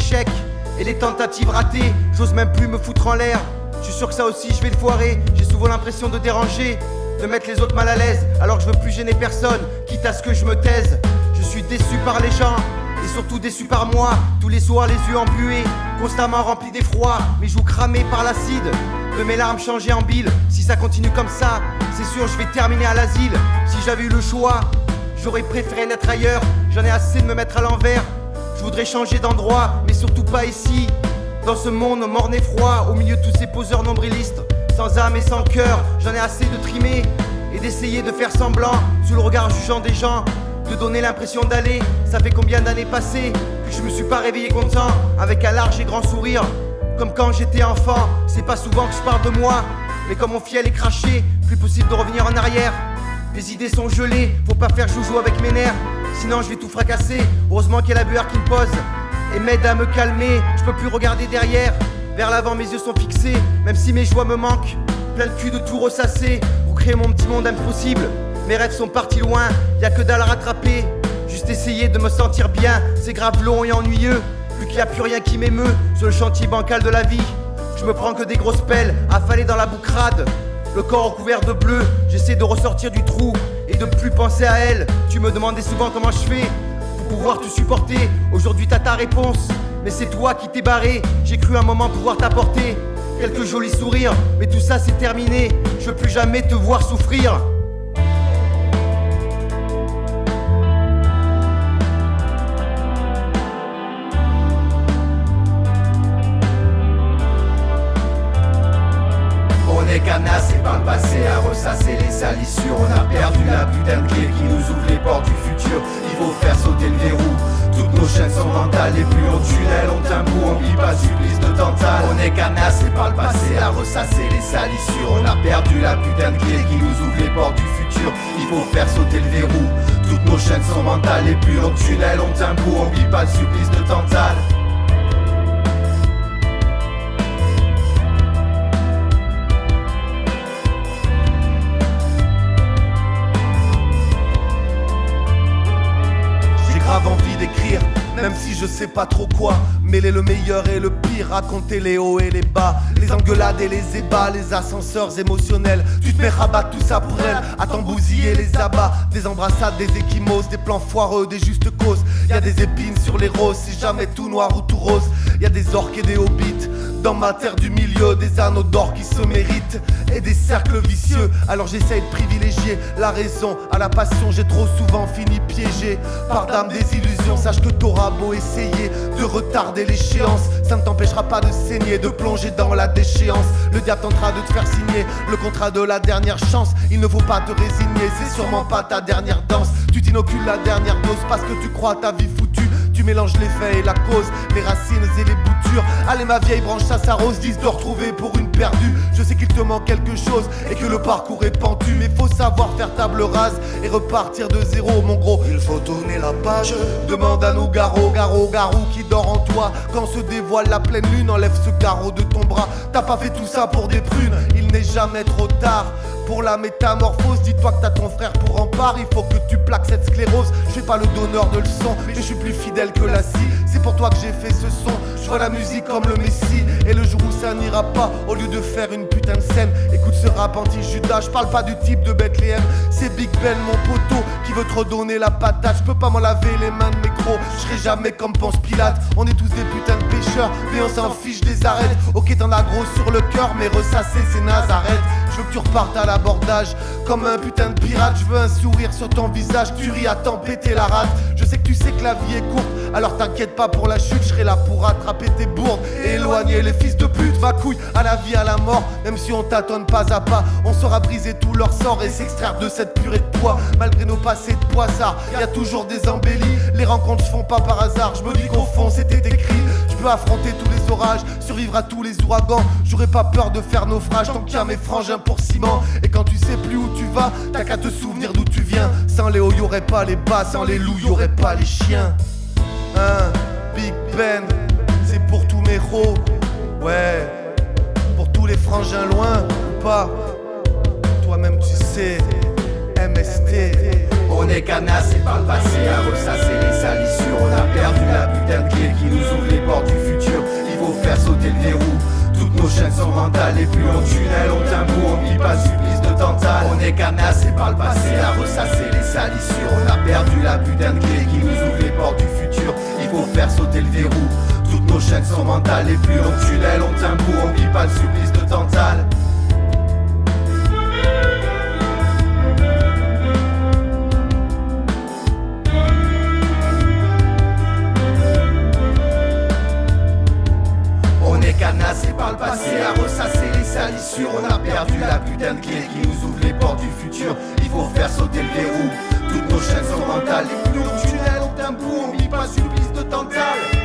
échecs et les tentatives ratées. J'ose même plus me foutre en l'air. Je suis sûr que ça aussi je vais le foirer. J'ai souvent l'impression de déranger, de mettre les autres mal à l'aise, alors que je veux plus gêner personne, quitte à ce que je me taise. Je suis déçu par les gens et surtout déçu par moi. Tous les soirs les yeux embués, constamment remplis d'effroi, mes joues cramées par l'acide de mes larmes changées en bile. Si ça continue comme ça, c'est sûr je vais terminer à l'asile. Si j'avais eu le choix, j'aurais préféré naître ailleurs. J'en ai assez de me mettre à l'envers. Je voudrais changer d'endroit, mais surtout pas ici. Dans ce monde morne et froid, au milieu de tous ces poseurs nombrilistes, sans âme et sans cœur. J'en ai assez de trimer et d'essayer de faire semblant, sous le regard jugeant des gens, de donner l'impression d'aller. Ça fait combien d'années passées que je me suis pas réveillé content, avec un large et grand sourire, comme quand j'étais enfant. C'est pas souvent que je parle de moi, mais comme mon fiel est craché, plus possible de revenir en arrière. Les idées sont gelées, faut pas faire joujou avec mes nerfs, sinon je vais tout fracasser. Heureusement qu'il y a la bueur qui me pose et m'aide à me calmer. Je peux plus regarder derrière, vers l'avant mes yeux sont fixés. Même si mes joies me manquent, plein le cul de tout ressasser, pour créer mon petit monde impossible. Mes rêves sont partis loin, y'a que dalle à rattraper. Juste essayer de me sentir bien, c'est grave long et ennuyeux. Vu qu'il y a plus rien qui m'émeut sur le chantier bancal de la vie. Je me prends que des grosses pelles, affalées dans la boucrade, le corps recouvert de bleu. J'essaie de ressortir du trou et de plus penser à elle. Tu me demandais souvent comment je fais pour pouvoir te supporter. Aujourd'hui t'as ta réponse, mais c'est toi qui t'es barré. J'ai cru un moment pouvoir t'apporter quelques jolis sourires, mais tout ça c'est terminé. Je veux plus jamais te voir souffrir. On est canassé par le passé, à ressasser les salissures. On a perdu la putain de clé qui nous ouvre les portes du futur. Il faut faire sauter le verrou. Toutes nos chaînes sont mentales, les plus longs tunnels ont un bout. On vit pas supplice de tantale. On est canassé par le passé, à ressasser les salissures. On a perdu la putain de clé qui nous ouvre les portes du futur. Il faut faire sauter le verrou. Toutes nos chaînes sont mentales, les plus longs tunnels ont un bout. On vit pas supplice de tantale. Grave envie d'écrire, même si je sais pas trop quoi. Mêler le meilleur et le pire, raconter les hauts et les bas, les engueulades et les ébats, les ascenseurs émotionnels. Tu te mets rabattre tout ça pour elle, à t'embousiller les abats. Des embrassades, des échymoses, des plans foireux, des justes causes. Y'a des épines sur les roses, c'est jamais tout noir ou tout rose. Y'a des orques et des hobbits dans ma terre du milieu, des anneaux d'or qui se méritent et des cercles vicieux. Alors j'essaye de privilégier la raison à la passion. J'ai trop souvent fini piégé par d'âmes des illusions. Sache que t'auras beau essayer de retarder l'échéance, ça ne t'empêchera pas de saigner, de plonger dans la déchéance. Le diable tentera de te faire signer le contrat de la dernière chance. Il ne faut pas te résigner, c'est sûrement pas ta dernière danse. Tu t'inocules la dernière dose parce que tu crois ta vie foutue. Tu mélanges l'effet et la cause, les racines et les boutures. Allez ma vieille branche, ça s'arrose, 10 de retrouver pour une perdue. Je sais qu'il te manque quelque chose et que le parcours est pentu, mais faut savoir faire table rase et repartir de zéro mon gros. Il faut tourner la page, demande à nos garrots. Garou qui dort en toi, quand se dévoile la pleine lune, enlève ce carreau de ton bras. T'as pas fait tout ça pour des prunes, il n'est jamais trop tard pour la métamorphose. Dis-toi que t'as ton frère pour rempart, il faut que tu plaques cette sclérose. Je suis pas le donneur de leçons, mais je suis plus fidèle que la scie. C'est pour toi que j'ai fait ce son, je vois la musique comme le messie. Et le jour où ça n'ira pas, au lieu de faire une putain de scène, écoute ce rap anti-Judas, je parle pas du type de Bethléem. C'est Big Ben mon poteau qui veut te redonner la patate. Je peux pas m'en laver les mains de mes crocs, je serai jamais comme pense Pilate. On est tous des putains de pêcheurs, mais on s'en fiche des arêtes. Ok t'en as gros sur le cœur, mais ressasser c'est Nazareth. Je veux que tu repartes à l'abordage comme un putain de pirate. Je veux un sourire sur ton visage, tu ris à t'en péter la rate. Je sais que tu sais que la vie est courte, alors t'inquiète pas pour la chute. Je serai là pour rattraper tes bourdes et éloigner les fils de pute. Va couille à la vie, à la mort, même si on tâtonne pas à pas. On saura briser tout leur sort et s'extraire de cette purée de poids. Malgré nos passés de poissards, y a toujours des embellis. Les rencontres se font pas par hasard, je me dis qu'au fond c'était écrit. Je peux affronter tous les orages, survivre à tous les ouragans. J'aurais pas peur de faire naufrage tant qu'il y a mes frangins pour ciment. Et quand tu sais plus où tu vas, t'as qu'à te souvenir d'où tu viens. Sans les hauts y'aurait pas les bas, sans les loups y'aurait pas les chiens. Big Ben, c'est pour tous mes héros. Ouais, pour tous les frangins loin ou pas. Toi-même tu sais, MST. On On est canassé par le passé, à ressasser les salissures. On a perdu la putain de clé qui nous ouvre les portes du futur. Il faut faire sauter le verrou. Toutes nos chaînes sont mentales, les plus longs tunnels ont un bout, on vit pas supplice de tantale. On est canassé par le passé, à ressasser les salissures. On a perdu la putain de clé qui nous ouvre les portes du futur. Il faut faire sauter le verrou. Toutes nos chaînes sont mentales, les plus longs tunnels ont un bout, on vit pas le supplice de tantale. On est canassé par le passé, à ressasser les salissures. On a perdu la putain de clé qui nous ouvre les portes du futur. Il faut faire sauter le verrou. Toutes nos chaînes sont mentales, les plus longs tunnels ont un bout, on vit pas supplice de tantale.